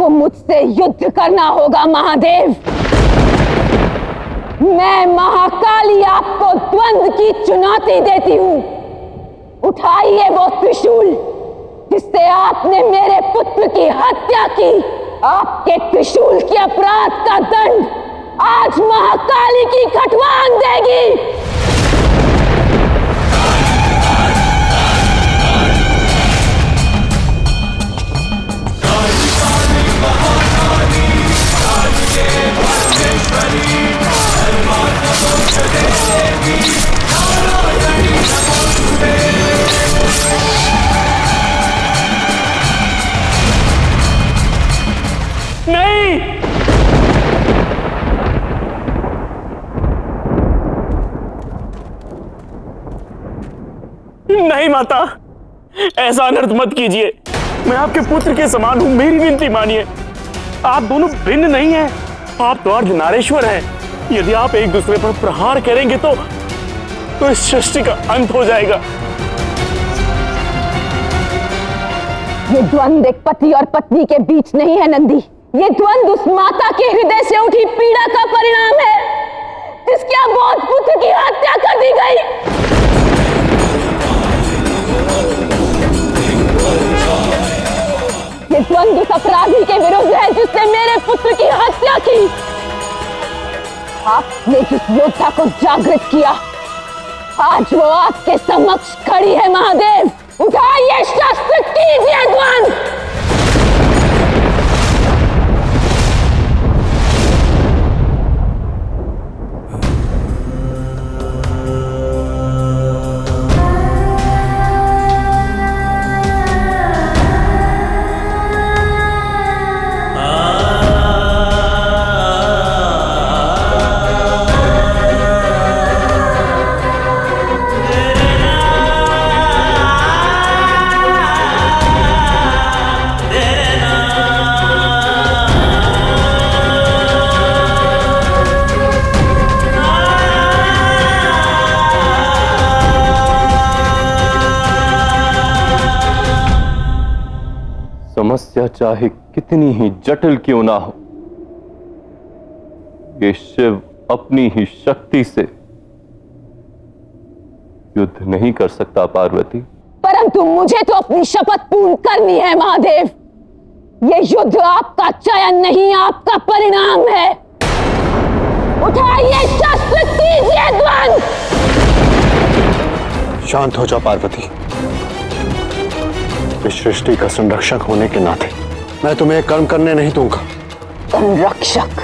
आपको मुझसे युद्ध करना होगा महादेव। मैं महाकाली आपको द्वंद्व की चुनौती देती हूं। उठाइए वो त्रिशूल जिससे आपने मेरे पुत्र की हत्या की। आपके त्रिशूल के अपराध का दंड आज महाकाली की खटवान देगी। नहीं, नहीं माता, ऐसा अनर्थ मत कीजिए। मैं आपके पुत्र के समान हूं, मेरी विनती मानिए। आप दोनों भिन्न नहीं हैं, आप तो अर्धनारेश्वर हैं। यदि आप एक दूसरे पर प्रहार करेंगे तो इस सृष्टि का अंत हो जाएगा। ये द्वंद्व एक पति और पत्नी के बीच नहीं है नंदी। ये द्वंद्व उस माता के हृदय से उठी पीड़ा का परिणाम है जिसके अबोध पुत्र की हत्या कर दी गई। ये द्वंद्व उस अपराधी के विरुद्ध है जिसने मेरे पुत्र की हत्या की। आपने जिस योद्धा को जागृत किया, आज वो आपके समक्ष खड़ी है महादेव। उठाइए शस्त्र, कीजिए द्वंद्व। समस्या चाहे कितनी ही जटिल क्यों ना हो, ये शिव अपनी ही शक्ति से युद्ध नहीं कर सकता पार्वती। परंतु मुझे तो अपनी शपथ पूर्ण करनी है महादेव। ये युद्ध आपका चयन नहीं, आपका परिणाम है। उठाइए शस्त्र, कीजिए द्वंद्व। शांत हो जाओ पार्वती। इस सृष्टि का संरक्षक होने के नाते मैं तुम्हें कर्म करने नहीं दूंगा। संरक्षक?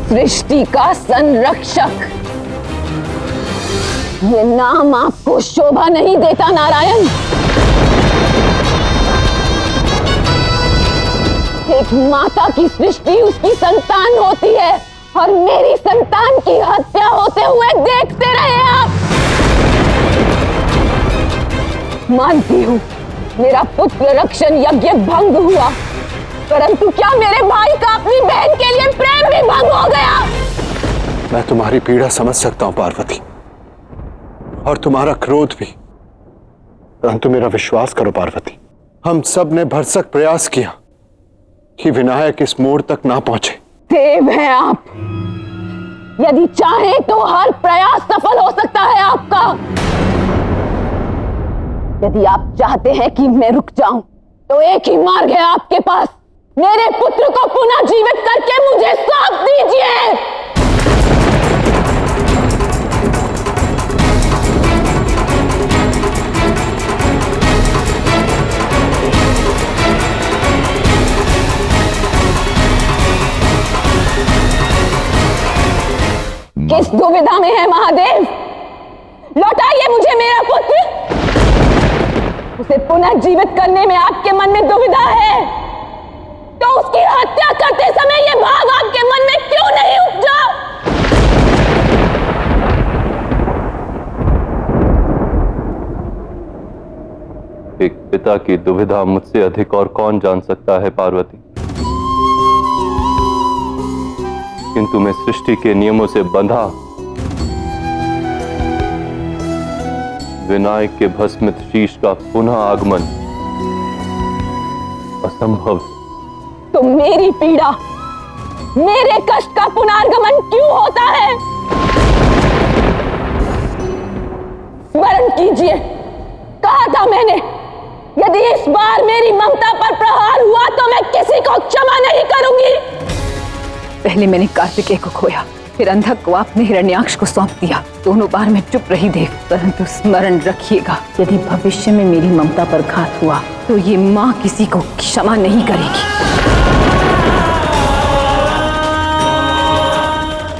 सृष्टि का संरक्षक, ये नाम आपको शोभा नहीं देता नारायण। एक माता की सृष्टि उसकी संतान होती है और मेरी संतान की हत्या होते हुए देखते रहे आप। मानती हूं मेरा पुत्र रक्षण यज्ञ भंग हुआ, परंतु क्या मेरे भाई का अपनी बहन के लिए प्रेम भी भंग हो गया? मैं तुम्हारी पीड़ा समझ सकता हूं पार्वती, और तुम्हारा क्रोध भी, परंतु मेरा विश्वास करो पार्वती, हम सब ने भरसक प्रयास किया कि विनायक इस मोड़ तक ना पहुंचे। देव हैं आप, यदि चाहें तो हर प्रयास सफल हो सकता है आपका। यदि आप चाहते हैं कि मैं रुक जाऊं तो एक ही मार्ग है आपके पास। मेरे पुत्र को पुनः जीवित करके मुझे सौंप दीजिए। किस दुविधा में है महादेव? लौटाइए मुझे मेरा पुत्र। उसे पुनः जीवित करने में आपके मन में दुविधा है तो उसकी हत्या करते समय यह भाव आपके मन में क्यों नहीं उपजा? एक पिता की दुविधा मुझसे अधिक और कौन जान सकता है पार्वती, किंतु मैं सृष्टि के नियमों से बंधा विनायक के भस्मित शीश का पुनः आगमन असंभव। तो मेरी पीड़ा, मेरे कष्ट का पुनर्गमन क्यों होता है? स्मरण कीजिए, कहा था मैंने, यदि इस बार मेरी ममता पर प्रहार हुआ तो मैं किसी को क्षमा नहीं करूंगी। पहले मैंने कार्तिकेय को खोया, फिर अंधक को आपने हिरण्याक्ष को सौंप दिया। दोनों बार मैं चुप रही देव, परंतु स्मरण रखिएगा, यदि भविष्य में मेरी ममता पर घात हुआ तो ये माँ किसी को क्षमा नहीं करेगी।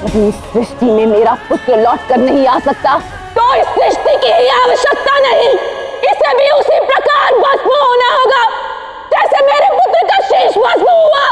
यदि इस सृष्टि में मेरा पुत्र लौट कर नहीं आ सकता तो इस सृष्टि की ही आवश्यकता नहीं, इसे भी उसी प्रकार भस्म होना होगा जैसे मेरे पुत्र का शीश भस्म हुआ।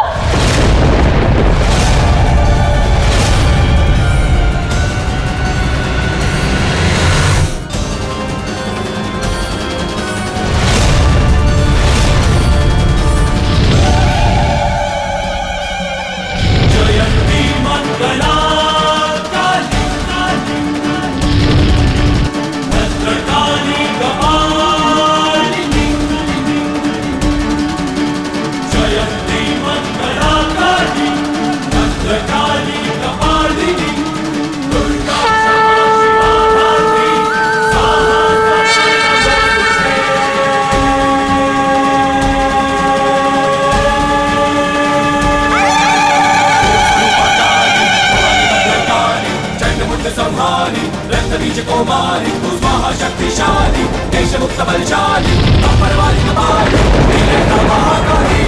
कुमारी महाशक्तिशाली देश मुक्त बलशाली अपरवाली कपाली महाकाली